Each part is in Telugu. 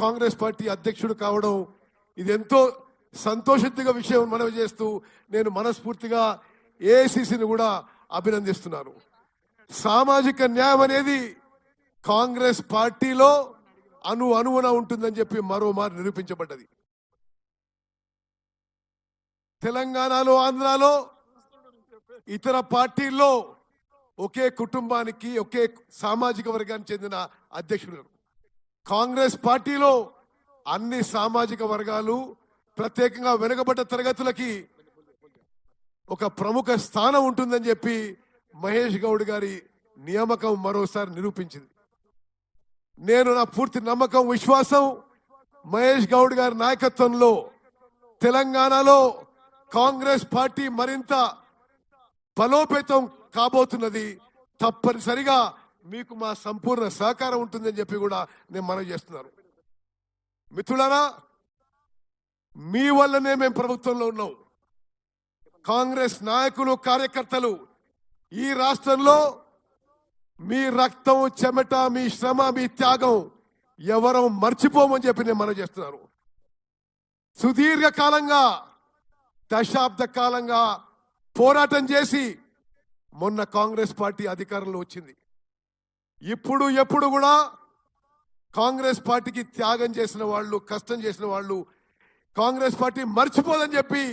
కాంగ్రెస్ పార్టీ అధ్యక్షుడు కావడం ఇది ఎంతో సంతోషిత విషయం మనవి చేస్తూ నేను మనస్ఫూర్తిగా ఏఐసిసిని కూడా అభినందిస్తున్నాను. సామాజిక న్యాయం అనేది కాంగ్రెస్ పార్టీలో అణువున ఉంటుందని చెప్పి మరోమారు నిరూపించబడ్డది. తెలంగాణలో, ఆంధ్రాలో, ఇతర పార్టీల్లో ఒకే కుటుంబానికి, ఒకే సామాజిక వర్గానికి చెందిన అధ్యక్షులు. కాంగ్రెస్ పార్టీలో అన్ని సామాజిక వర్గాలు, ప్రత్యేకంగా వెనుకబడ్డ తరగతులకి ఒక ప్రముఖ స్థానం ఉంటుందని చెప్పి మహేష్ గౌడ్ గారి నియామకం మరోసారి నిరూపించింది. నేను నా పూర్తి నమ్మకం, విశ్వాసం మహేష్ గౌడ్ గారి నాయకత్వంలో తెలంగాణలో కాంగ్రెస్ పార్టీ మరింత బలోపేతం కాబోతున్నది. తప్పనిసరిగా మీకు మా సంపూర్ణ సహకారం ఉంటుందని చెప్పి కూడా నేను మనవి చేస్తున్నాను. మిత్రులారా, మీ వల్లనే మేము ప్రభుత్వంలో ఉన్నాం. కాంగ్రెస్ నాయకులు, కార్యకర్తలు ఈ రాష్ట్రంలో మీ రక్తం, చెమట, మీ శ్రమ, మీ త్యాగం ఎవరో మర్చిపోమని చెప్పి నేను మనవి చేస్తున్నాను. సుదీర్ఘకాలంగా, దశాబ్ద కాలంగా పోరాటం చేసి మొన్న కాంగ్రెస్ పార్టీ అధికారంలో వచ్చింది. ఎప్పుడు కూడా కాంగ్రెస్ పార్టీకి త్యాగం చేసిన వాళ్ళు, కష్టం చేసిన వాళ్ళు కాంగ్రెస్ పార్టీ మర్చిపోదని చెప్పి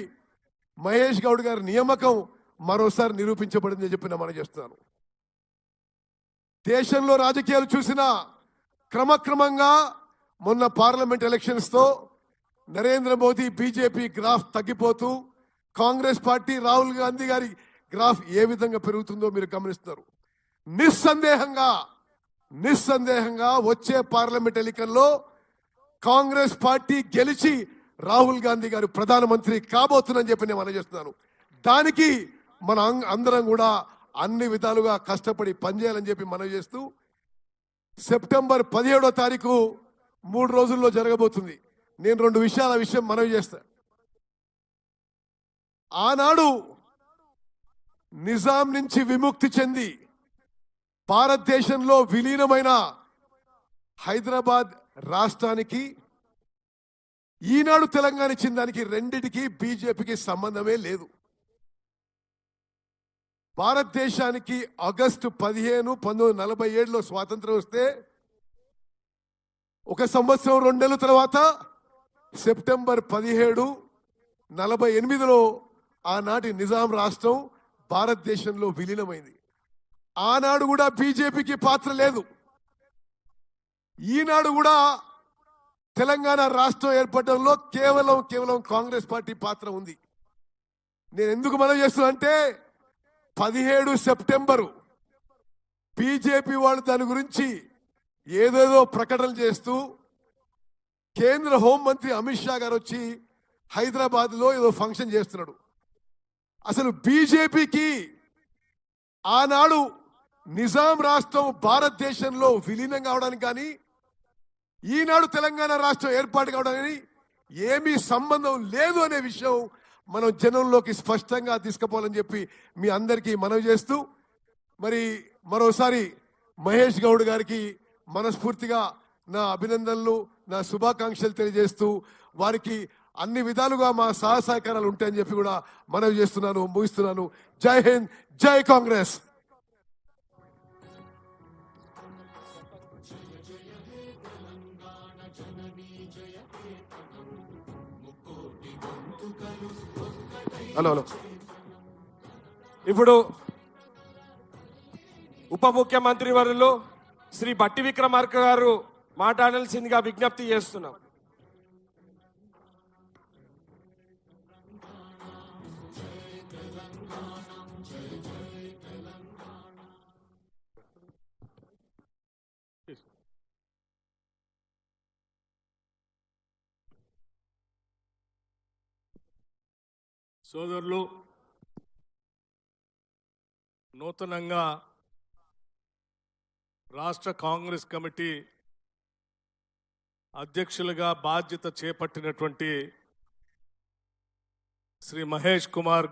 మహేష్ గౌడ్ గారి నియామకం మరోసారి నిరూపించబడిందని చెప్పి నేను చేస్తున్నాను. దేశంలో రాజకీయాలు చూసినా క్రమక్రమంగా మొన్న పార్లమెంట్ ఎలక్షన్స్ తో నరేంద్ర మోదీ, బీజేపీ గ్రాఫ్ తగ్గిపోతూ కాంగ్రెస్ పార్టీ, రాహుల్ గాంధీ గారి గ్రాఫ్ ఏ విధంగా పెరుగుతుందో మీరు గమనిస్తున్నారు. నిస్సందేహంగా వచ్చే పార్లమెంట్ ఎన్నికల్లో కాంగ్రెస్ పార్టీ గెలిచి రాహుల్ గాంధీ గారు ప్రధానమంత్రి కాబోతుందని చెప్పి నేను మనం చేస్తున్నాను. దానికి మన అందరం కూడా అన్ని విధాలుగా కష్టపడి పనిచేయాలని చెప్పి మనం చేస్తూ సెప్టెంబర్ 17వ తారీఖు 3 రోజుల్లో జరగబోతుంది. నేను 2 విషయం మనవి చేస్తా. ఆనాడు నిజాం నుంచి విముక్తి చెంది భారతదేశంలో విలీనమైన హైదరాబాద్ రాష్ట్రానికి ఈనాడు తెలంగాణ ఇచ్చిన దానికి రెండిటికి బీజేపీకి సంబంధమే లేదు. భారతదేశానికి ఆగస్టు 15, 1947లో స్వాతంత్రం వస్తే 1 సంవత్సరం 2 నెలల తర్వాత సెప్టెంబర్ 17, 1948లో ఆనాటి నిజాం రాష్ట్రం భారతదేశంలో విలీనమైంది. ఆనాడు కూడా బీజేపీకి పాత్ర లేదు. ఈనాడు కూడా తెలంగాణ రాష్ట్రం ఏర్పడడంలో కేవలం కాంగ్రెస్ పార్టీ పాత్ర ఉంది. నేను ఎందుకు మనవి చేస్తున్నా అంటే 17 సెప్టెంబరు బీజేపీ వాళ్ళు దాని గురించి ఏదేదో ప్రకటనలు చేస్తూ కేంద్ర హోంమంత్రి అమిత్ షా గారు వచ్చి హైదరాబాద్ లో ఏదో ఫంక్షన్ చేస్తున్నాడు. అసలు బీజేపీకి ఆనాడు నిజాం రాష్ట్రం భారతదేశంలో విలీనం కావడానికి కానీ ఈనాడు తెలంగాణ రాష్ట్రం ఏర్పాటు కావడానికి ఏమీ సంబంధం లేదు అనే విషయం మనం జనంలోకి స్పష్టంగా తీసుకుపోవాలని చెప్పి మీ అందరికీ మనవి చేస్తూ, మరి మరోసారి మహేష్ గౌడ్ గారికి మనస్ఫూర్తిగా నా అభినందనలు, నా శుభాకాంక్షలు తెలియజేస్తూ వారికి అన్ని విధాలుగా మా సహకారాలు ఉంటాయని చెప్పి కూడా మనవి చేస్తున్నాను, ముగిస్తున్నాను. జై హింద్, జై కాంగ్రెస్. హలో. ఇప్పుడు ఉప ముఖ్యమంత్రి వర్యులు శ్రీ బట్టి విక్రమార్క గారు మాట్లాడాల్సిందిగా విజ్ఞప్తి చేస్తున్నాం. సోదరులు, నూతనంగా రాష్ట్ర కాంగ్రెస్ కమిటీ అధ్యక్షులుగా బాధ్యత చేపట్టినటువంటి శ్రీ మహేష్ కుమార్